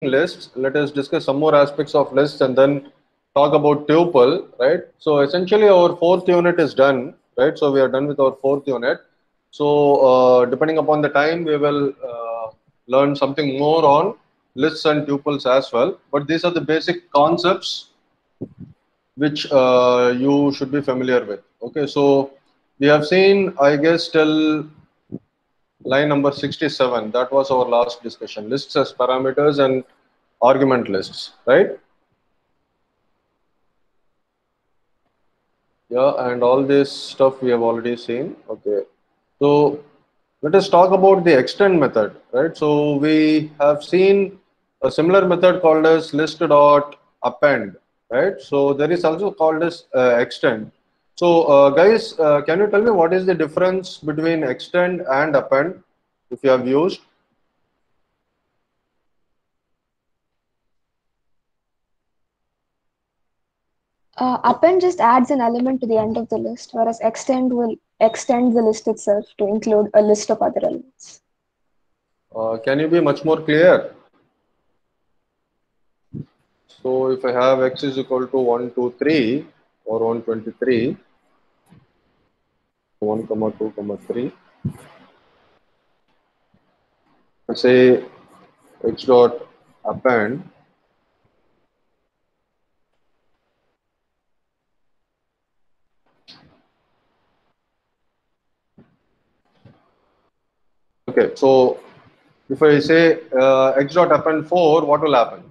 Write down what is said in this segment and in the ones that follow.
lists, let us discuss some more aspects of lists and then talk about tuple, right? So essentially our fourth unit is done, right? So we are done with our fourth unit. So depending upon the time, we will learn something more on lists and tuples as well. But these are the basic concepts which you should be familiar with. Okay, so we have seen, I guess, till line number 67. That was our last discussion. Lists as parameters and argument lists, right? Yeah, and all this stuff we have already seen. Okay, so let us talk about the extend method, right? So we have seen a similar method called as list dot append, right? So there is also called as extend. So guys, can you tell me what is the difference between extend and append if you have used? Append just adds an element to the end of the list, whereas extend will extend the list itself to include a list of other elements. Can you be much more clear? So if I have x is equal to 1, 2, 3 or 123, 1 comma 2 comma 3, say x dot append. Okay, so if I say x dot append 4, what will happen?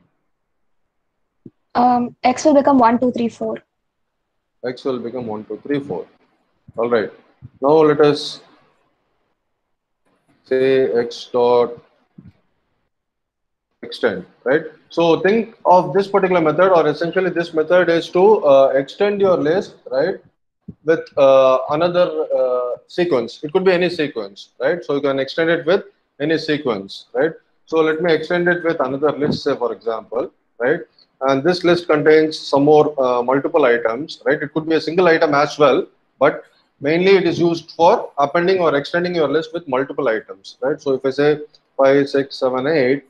X will become 1, 2, 3, 4. X will become 1, 2, 3, 4. All right. Now let us say x dot extend, right? So think of this particular method, or essentially this method is to extend your list, right, with another sequence. It could be any sequence, right? So you can extend it with any sequence, right? So let me extend it with another list, say for example, right? And this list contains some more multiple items, right? It could be a single item as well, but mainly it is used for appending or extending your list with multiple items, right? So if I say 5, 6, 7, 8,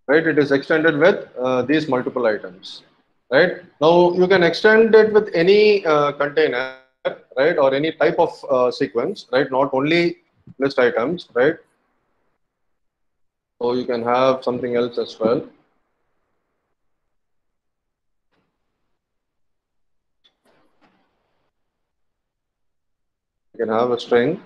right, it is extended with these multiple items, right? Now you can extend it with any container, right, or any type of sequence, right, not only list items, right? So you can have something else as well. You can have a string.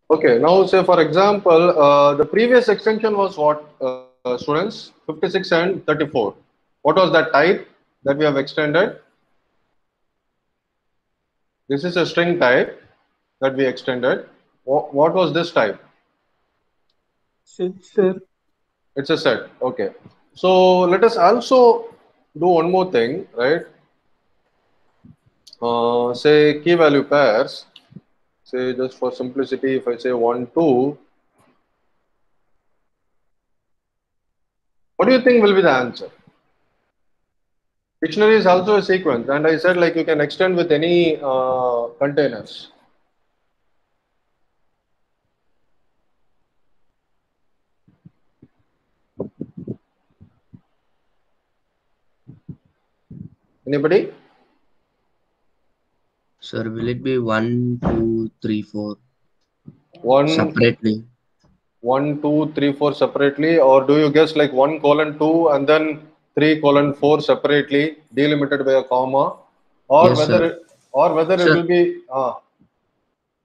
Okay, now say for example, the previous extension was what, students? 56 and 34. What was that type that we have extended? This is a string type that we extended. What was this type? Set, sir. It's a set. Okay. So let us also do one more thing, right? Say key value pairs. Say just for simplicity, if I say 1, 2, what do you think will be the answer? Dictionary is also a sequence, and I said like you can extend with any containers. Anybody? Sir, will it be 1, 2, 3, 4 One, separately? 1, 2, 3, 4 separately, or do you guess like 1 colon 2 and then 3 colon 4 separately, delimited by a comma, or Yes, sir. whether it Sir, will be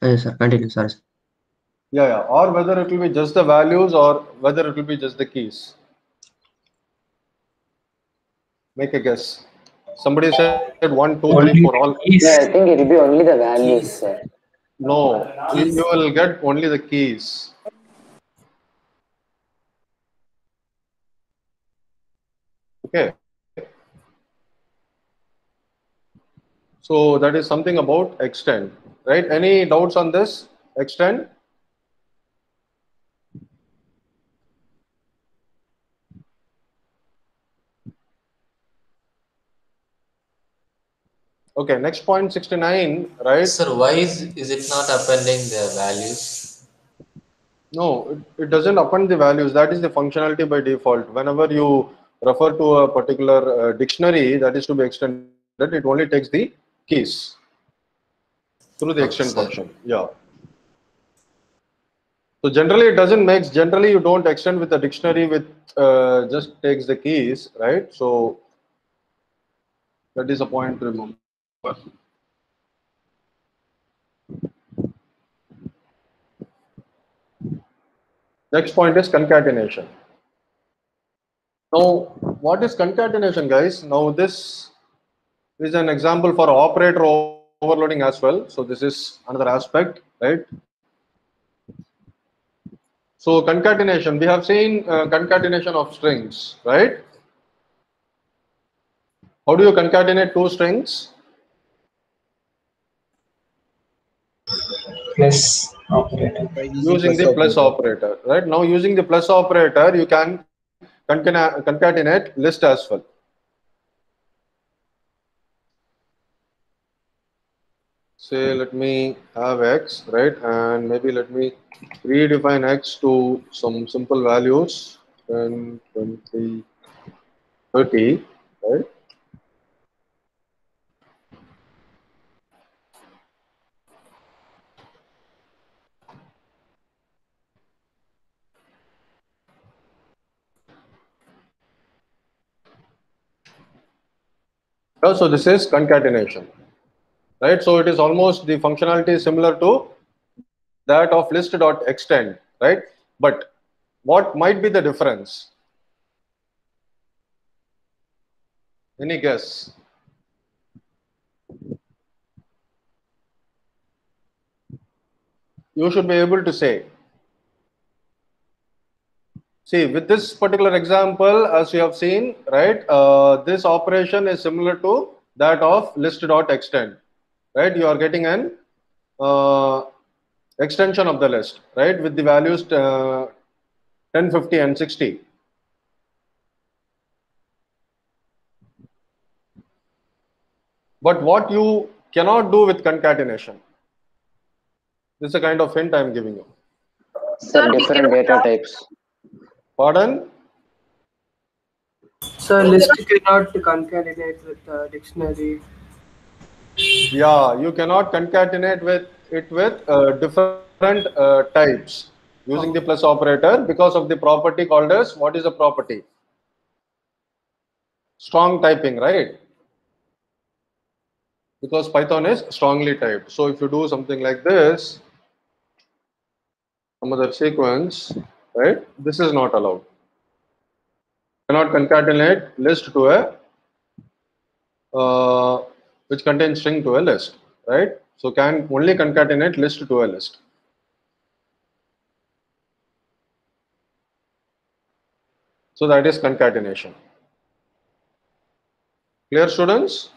yes, sir. Continue. Sorry, sir. yeah, yeah, or whether it will be just the values or whether it will be just the keys. Make a guess. Somebody said 1, 2, 3 for Only all. the Yeah, keys. I think it will be only the values, Keys. sir. No, you will get only the keys. Okay. So that is something about extend, right? Any doubts on this extend? Okay, next point 69, right? Sir, why is it not appending the values? No, it doesn't append the values. That is the functionality by default. Whenever you refer to a particular dictionary that is to be extended, it only takes the keys through the Okay, extend sir. function. Yeah. So generally it doesn't make, generally you don't extend with a dictionary with just takes the keys, right? So that is a point to remember. Next point is concatenation. Now, what is concatenation, guys? Now, this is an example for operator overloading as well. So, this is another aspect, right? So, concatenation, we have seen concatenation of strings, right? How do you concatenate two strings? Plus operator. By using Using plus the plus operator. operator, right? Now, using the plus operator, you can concatenate list as well. Say, let me have x, right? And maybe let me redefine x to some simple values, 10, 20, 30, right? So this is concatenation, right? So it is almost the functionality is similar to that of list.extend, right? But what might be the difference? Any guess? You should be able to say. See, with this particular example, as you have seen, right, this operation is similar to that of list.extend, right? You are getting an extension of the list, right, with the values 10, 50, and 60. But what you cannot do with concatenation, this is a kind of hint I am giving you. Sir, different data types. Pardon? So list cannot concatenate with dictionary. Yeah, you cannot concatenate with it with different types using the plus operator because of the property called as, what is the property? Strong typing, right? Because Python is strongly typed. So if you do something like this, some other sequence, right? This is not allowed. Cannot concatenate list to a which contains string to a list, right? So can only concatenate list to a list. So that is concatenation. Clear, students?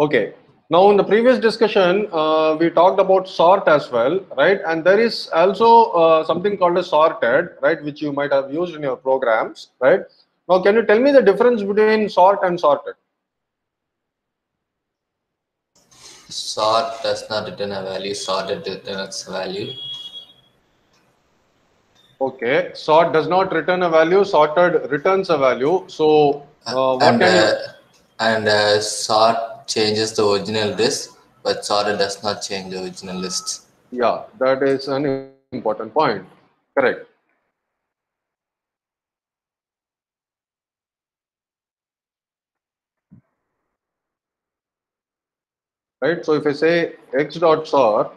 Okay. Now, in the previous discussion, we talked about sort as well, right? And there is also something called a sorted, right? Which you might have used in your programs, right? Now, can you tell me the difference between sort and sorted? Sort does not return a value, sorted returns a value. Okay. Sort does not return a value, sorted returns a value. So, what can you... And sort changes the original list, but sorted does not change the original list. Yeah, that is an important point. Correct. Right. So if I say x dot sort,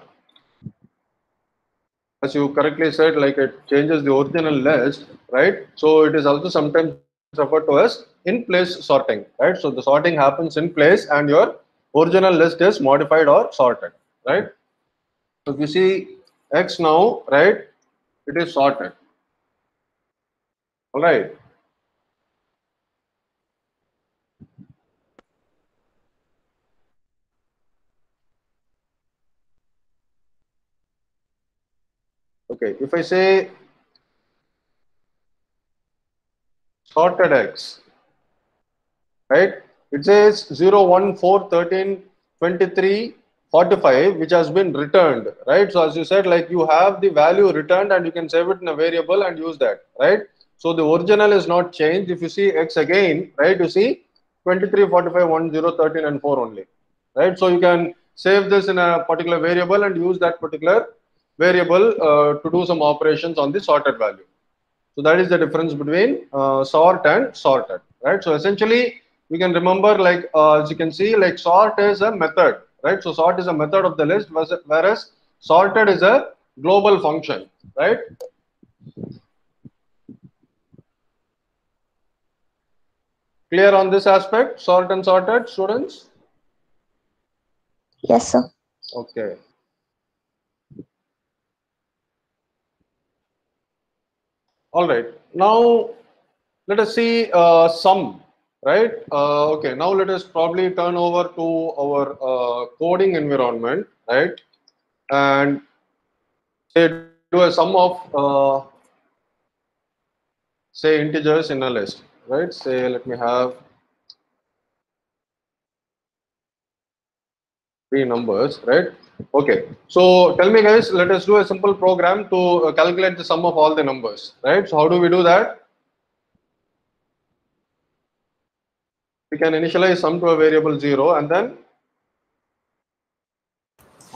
as you correctly said, like it changes the original list, right? So it is also sometimes referred to as in-place sorting, right? So the sorting happens in place, and your original list is modified or sorted, right? So if you see X now, right, it is sorted. All right. Okay, if I say sorted X, right, it says 0, 1, 4, 13, 23, 45, which has been returned, right? So as you said, like you have the value returned and you can save it in a variable and use that, right? So the original is not changed. If you see X again, right, you see 23, 45, 1, 0, 13 and 4 only, right? So you can save this in a particular variable and use that particular variable to do some operations on the sorted value. So that is the difference between sort and sorted, right? So essentially, we can remember, like as you can see, like sort is a method, right? So sort is a method of the list, whereas sorted is a global function, right? Clear on this aspect, sort and sorted, students? Yes, sir. Okay. All right. Now let us see sum, right? Okay. Now let us probably turn over to our coding environment, right? And say do a sum of say integers in a list, right? Say let me have 3 numbers, right? Okay. So tell me guys, let us do a simple program to calculate the sum of all the numbers, right? So how do we do that? We can initialize sum to a variable 0 and then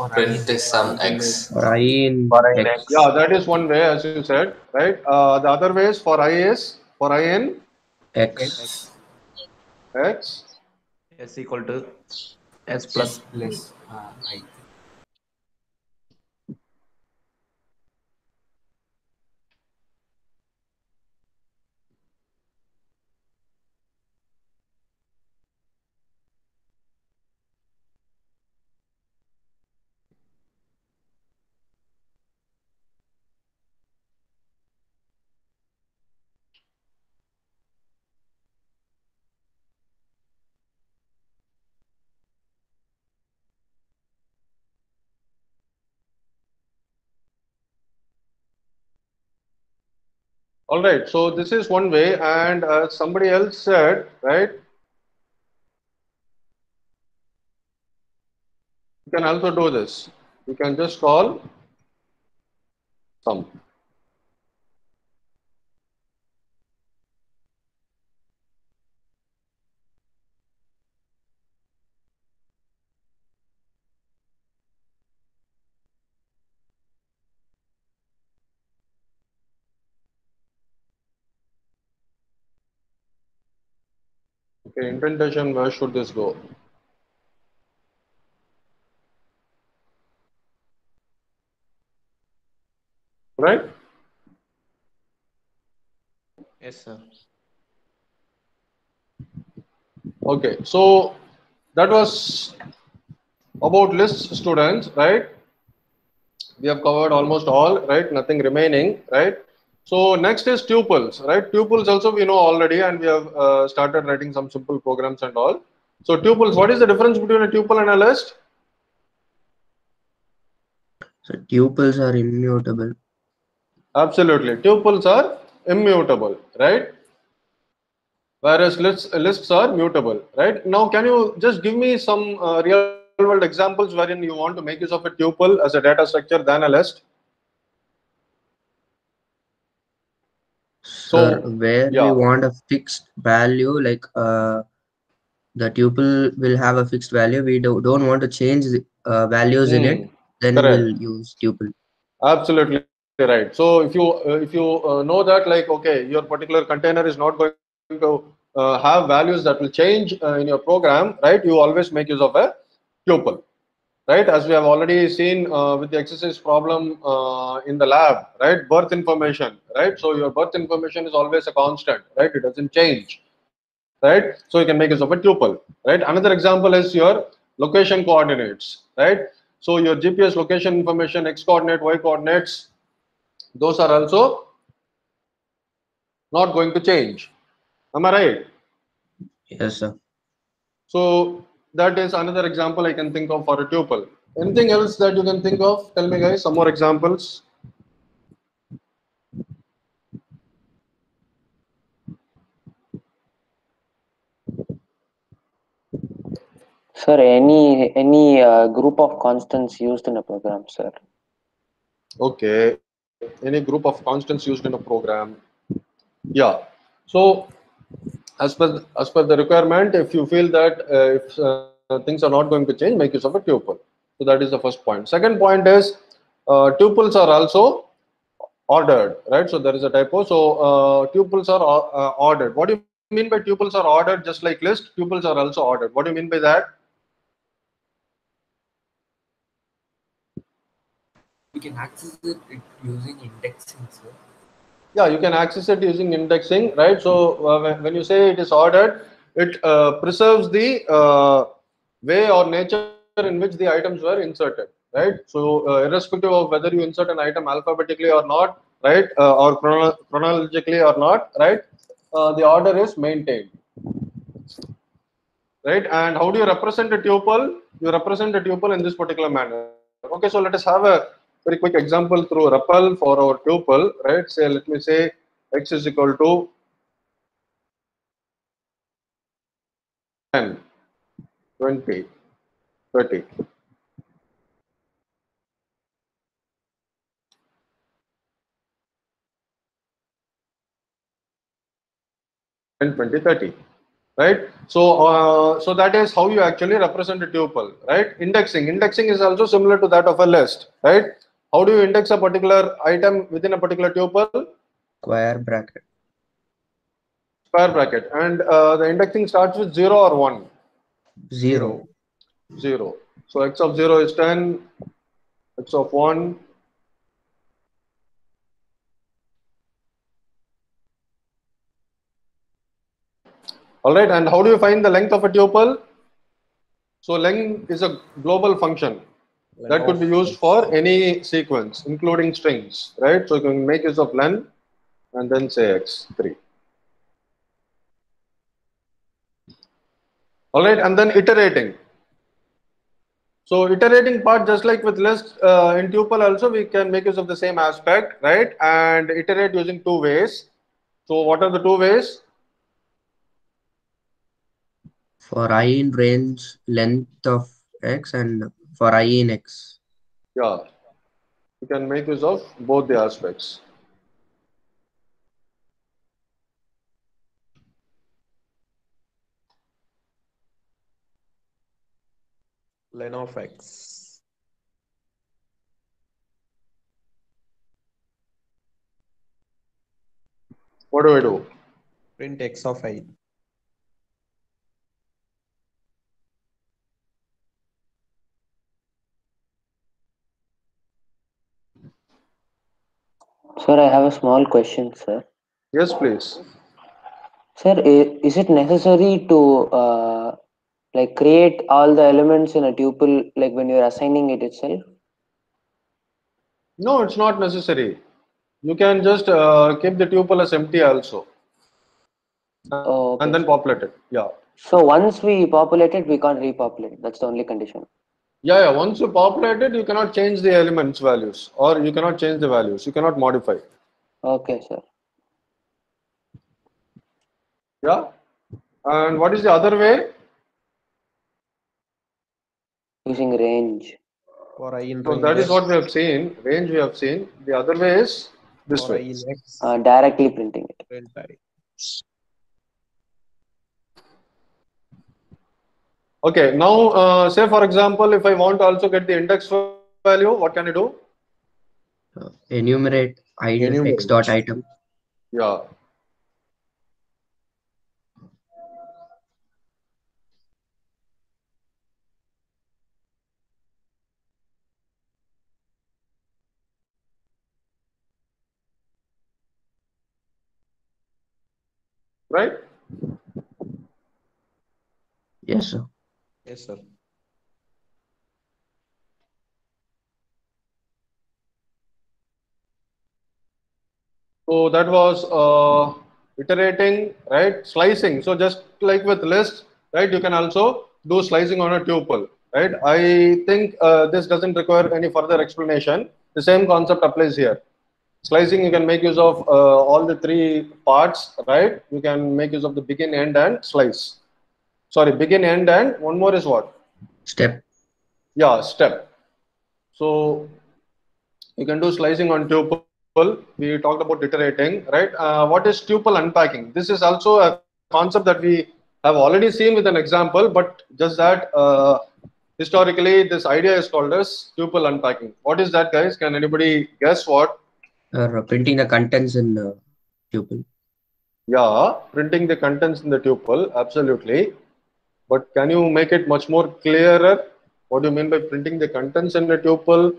Print the sum X. For I in X. yeah, that is one way, as you said, right? The other way is for I is for I in X. X. S equal to S plus I. All right. So this is one way, and somebody else said, right? You can also do this. You can just call sum. Okay, indentation, where should this go? Right? Yes, sir. Okay, so that was about lists, students, right? We have covered almost all, right? Nothing remaining, right? So next is tuples, right? Tuples also we know already, and we have started writing some simple programs and all. So tuples, what is the difference between a tuple and a list? So tuples are immutable. Absolutely, tuples are immutable, right? Whereas lists are mutable, right? Now, can you just give me some real world examples wherein you want to make use of a tuple as a data structure than a list? Sir, So, where we yeah. want a fixed value, like the tuple will have a fixed value. We don't want to change the, values in it. Then Correct. we'll use tuple. Absolutely right. So if you know that, like, okay, your particular container is not going to have values that will change in your program, right? You always make use of a tuple. right? As we have already seen with the exercise problem in the lab, right? Birth information, right? So your birth information is always a constant, right? It doesn't change, right? So you can make use of a tuple, right? Another example is your location coordinates, right? So your GPS location information, X coordinate, Y coordinates, those are also not going to change. Am I right? Yes, sir. So that is another example I can think of for a tuple. Anything else that you can think of? Tell me, guys, some more examples. Sir, any group of constants used in a program, sir? Okay, any group of constants used in a program. Yeah. So as per the requirement, if you feel that if things are not going to change, make use of a tuple. So that is the first point. Second point is tuples are also ordered, right? So there is a typo. So tuples are ordered. What do you mean by tuples are ordered? Just like list, tuples are also ordered. What do you mean by that? We can access it using indexing, sir. Yeah, you can access it using indexing, right? So when you say it is ordered, it preserves the way or nature in which the items were inserted, right? So irrespective of whether you insert an item alphabetically or not, right, or chronologically or not, right, the order is maintained, right? And how do you represent a tuple? You represent a tuple in this particular manner. Okay, so let us have a very quick example through REPL for our tuple, right? Say, let me say x is equal to 10, 20, 30. And 20, 30, right? So that is how you actually represent a tuple, right? Indexing is also similar to that of a list, right? How do you index a particular item within a particular tuple? Square bracket. Square bracket. And the indexing starts with 0 or 1? 0. 0. So x of 0 is 10, x of 1. All right, and how do you find the length of a tuple? So length is a global function that could be used for any sequence, including strings, right? So you can make use of len and then say x3. All right, and then iterating. So iterating part, just like with list in tuple also, we can make use of the same aspect, right? And iterate using two ways. So what are the two ways? For I in range length of x and for I in x. Yeah, you can make use of both the aspects. Len of x. What do I do? Print x of I. Sir, I have a small question, sir. Yes, please. Sir, is it necessary to like create all the elements in a tuple like when you're assigning it itself? No, it's not necessary. You can just keep the tuple as empty also, Oh, and okay, then sir. populate it. Yeah. So once we populate it, we can't repopulate it. That's the only condition. Yeah. Once you populate it, you cannot change the elements values, or you cannot change the values. You cannot modify. Okay, sir. Yeah. And what is the other way? Using range. For I in So range that is x. what we have seen. Range we have seen. The other way is this For I way. in x. Directly printing it. Print I. Okay. Now, say for example, if I want to also get the index value, what can I do? Enumerate x dot item. Yeah. right? Yes, sir. Yes, sir. So that was iterating, right? Slicing. So just like with list, right? You can also do slicing on a tuple, right? I think this doesn't require any further explanation. The same concept applies here. Slicing, you can make use of all the three parts, right? You can make use of the begin, end, and slice. Sorry, begin, end, and one more is what? Step. Yeah, step. So you can do slicing on tuple. We talked about iterating, right? What is tuple unpacking? This is also a concept that we have already seen with an example, but just that historically, this idea is called as tuple unpacking. What is that, guys? Can anybody guess what? Or printing the contents in tuple. Yeah, printing the contents in the tuple, absolutely. But can you make it much more clearer? What do you mean by printing the contents in the tuple?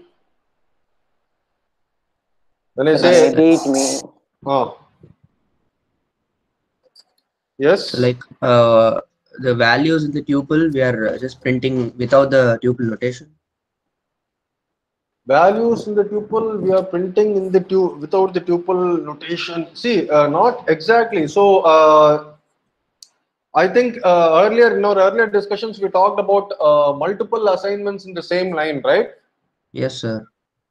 When I Sir, say, maybe it may. oh, So yes. like the values in the tuple, we are just printing without the tuple notation. Values in the tuple, we are printing in the without the tuple notation. See, not exactly. So, I think earlier in our earlier discussions, we talked about multiple assignments in the same line, right? Yes, sir.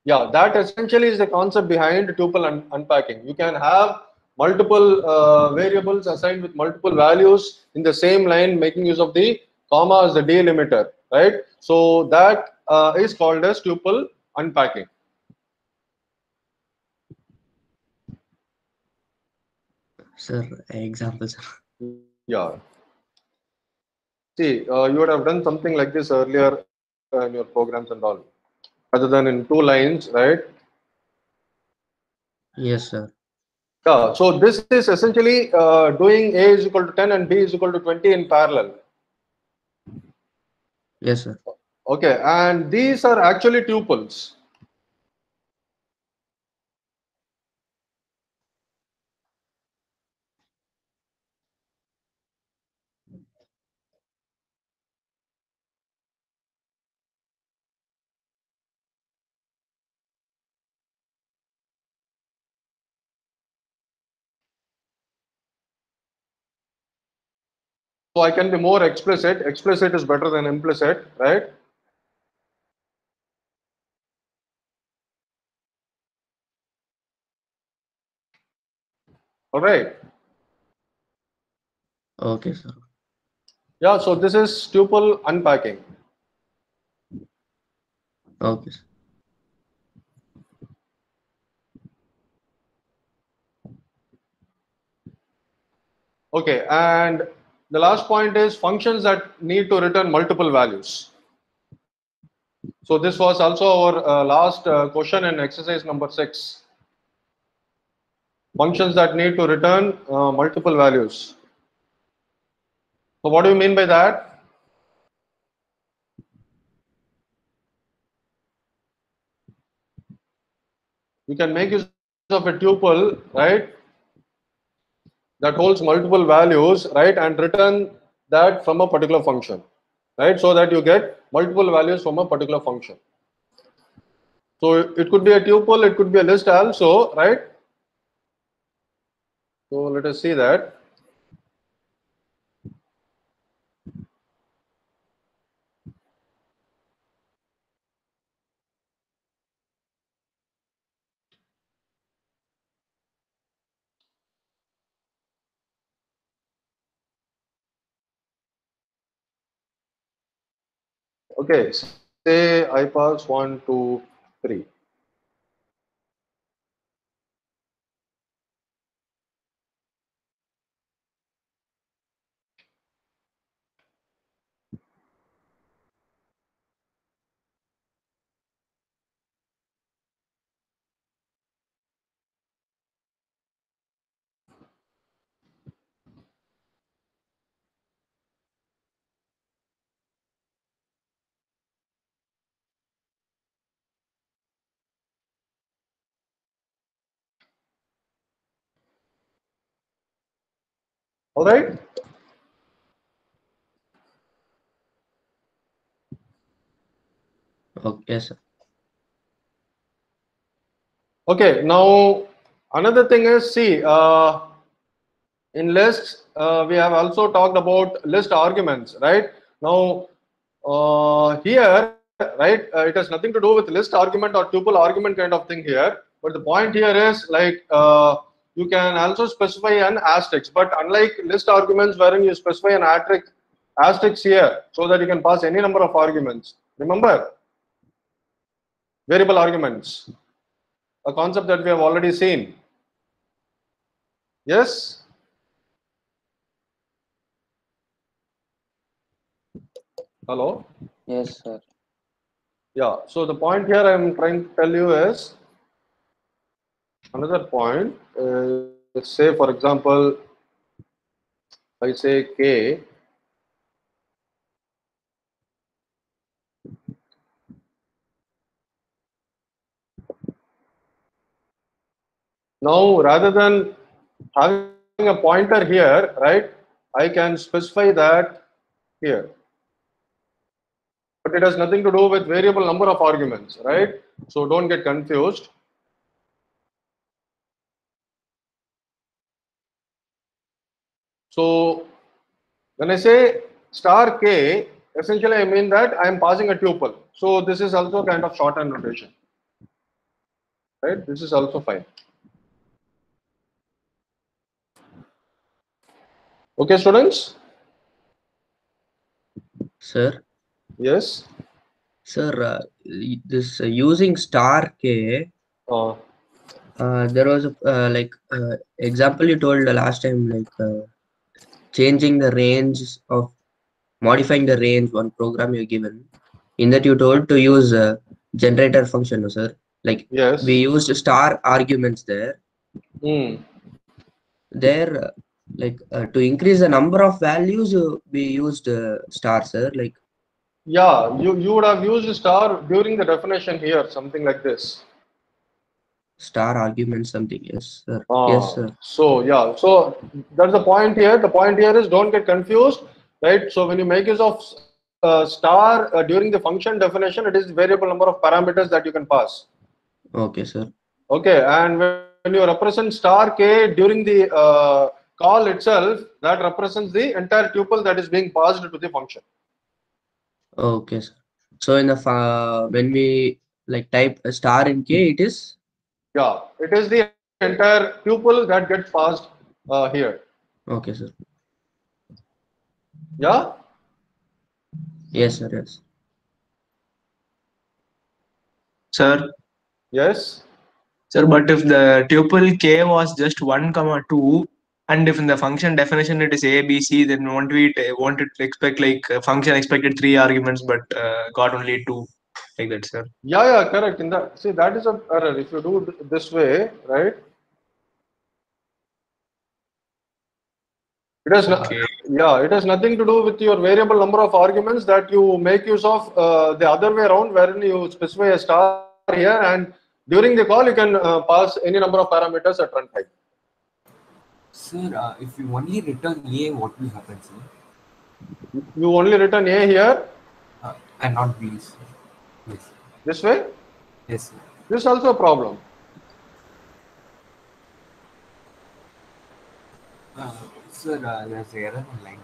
Yeah, that essentially is the concept behind tuple unpacking. You can have multiple variables assigned with multiple values in the same line, making use of the comma as the delimiter, right? So that is called as tuple unpacking. Sir, examples. Yeah. See, you would have done something like this earlier in your programs and all, rather than in two lines, right? Yes, sir. Yeah. So this is essentially doing A is equal to 10 and B is equal to 20 in parallel. Yes, sir. Okay, and these are actually tuples. So I can be more explicit. Explicit is better than implicit, right? All right. Okay, sir. Yeah, so this is tuple unpacking. Okay, sir. Okay, and the last point is functions that need to return multiple values. So this was also our last question in exercise number 6. Functions that need to return multiple values. So what do you mean by that? You can make use of a tuple, right, that holds multiple values, right, and return that from a particular function, right, so that you get multiple values from a particular function. So it could be a tuple, it could be a list also, right? So let us see that. Okay, say I pass 1, 2, 3. All right. Okay, sir. Okay. Now another thing is, see, in lists we have also talked about list arguments, right? Now here, right, it has nothing to do with list argument or tuple argument kind of thing here. But the point here is like you can also specify an asterisk. But unlike list arguments, wherein you specify an asterisk here, so that you can pass any number of arguments. Remember, variable arguments, a concept that we have already seen. Yes. Hello. Yes, sir. Yeah. So the point here I am trying to tell you is another point. Let's say, for example, I say K. Now, rather than having a pointer here, right, I can specify that here. But it has nothing to do with variable number of arguments, right? So don't get confused. So when I say star K, essentially I mean that I am passing a tuple. So this is also kind of shorthand notation, right? This is also fine. Okay, students? Sir. Yes. Sir, this using star K, there was a example you told last time, like changing the range of modifying the range one program you given. In that you told to use a generator function, no, sir. Like yes, we used star arguments there. There, to increase the number of values, we used star, sir. Like yeah, you would have used star during the definition here, something like this. Star argument, something, yes, sir. Yes, sir. So yeah, so that's the point here. The point here is don't get confused, right? So when you make use of star during the function definition, it is variable number of parameters that you can pass. Okay, sir. Okay, and when you represent star K during the call itself, that represents the entire tuple that is being passed to the function. Okay, sir. So in the when we like type a star in K, it is? Yeah, it is the entire tuple that gets passed here. Okay, sir. Yeah? Yes, sir, yes. Sir? Yes? Sir, but if the tuple K was just 1, 2, and if in the function definition it is A, B, C, then won't it expect like function expected 3 arguments but got only 2, like that, sir? Yeah, correct. In that, see, that is a error. If you do this way, right? It has it has nothing to do with your variable number of arguments that you make use of the other way around, wherein you specify a star here, and during the call you can pass any number of parameters at runtime. Sir, if you only return A, what will happen, sir? You only return A here? And not B, sir. Yes. This way? Yes, sir. This is also a problem. Sir, there's error on line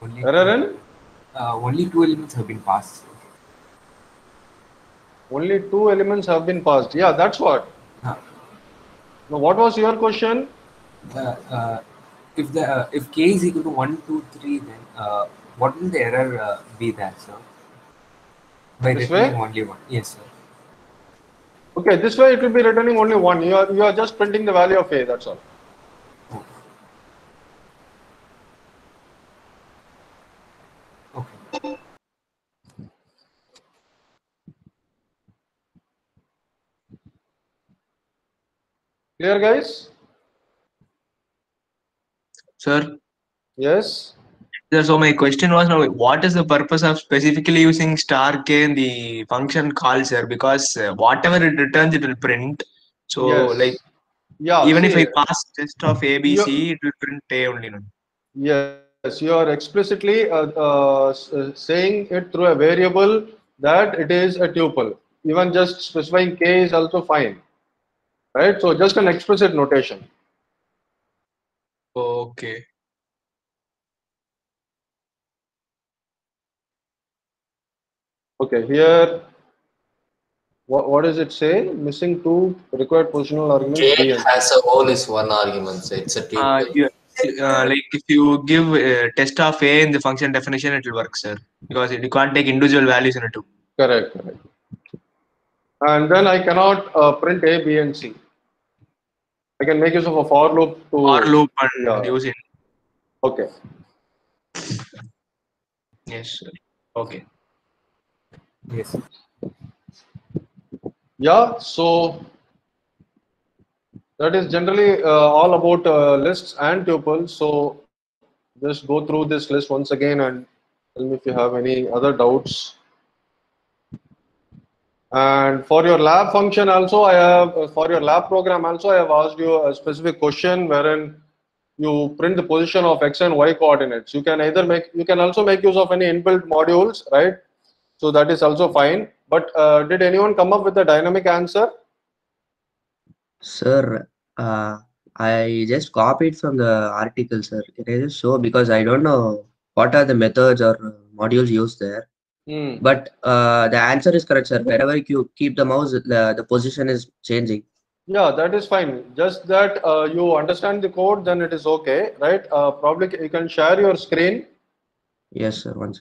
2. Error in? Only 2 elements have been passed, sir. Only 2 elements have been passed. Yeah, that's what. Now, what was your question? If K is equal to 1, 2, 3, then what will the error be there, sir? By This returning way? only 1. Yes, sir. Okay, this way it will be returning only 1. You are just printing the value of A, that's all. Okay. Clear, guys? Sir? Yes? So my question was now, what is the purpose of specifically using star K in the function call, sir? Because whatever it returns, it will print. So Yes. like, Yeah. Even if see, I pass test of ABC, it will print A only. No? yes, you are explicitly saying it through a variable that it is a tuple. Even just specifying K is also fine, right? So just an explicit notation. Okay. Okay, here, what does it say? Missing two required positional arguments K B and C. as a whole is one argument, so it's a tuple. Like if you give test of A in the function definition, it will work, sir. Because you can't take individual values in a two. Correct. And then I cannot print A, B, and C. I can make use of a for loop to For loop and use it. Okay. Yes, sir. Okay. Yes. Yeah. So that is generally all about lists and tuples. So just go through this list once again and tell me if you have any other doubts. And for your lab function also, I have for your lab program also, I have asked you a specific question wherein you print the position of x and y coordinates. You can also make use of any inbuilt modules, right? So that is also fine. But did anyone come up with a dynamic answer? Sir, I just copied from the article, sir. Can I just show, because I don't know what are the methods or modules used there. But the answer is correct, sir. Wherever you keep the mouse, the position is changing. Yeah, that is fine. Just that you understand the code, then it is okay, right? Probably you can share your screen. Yes, sir. Once.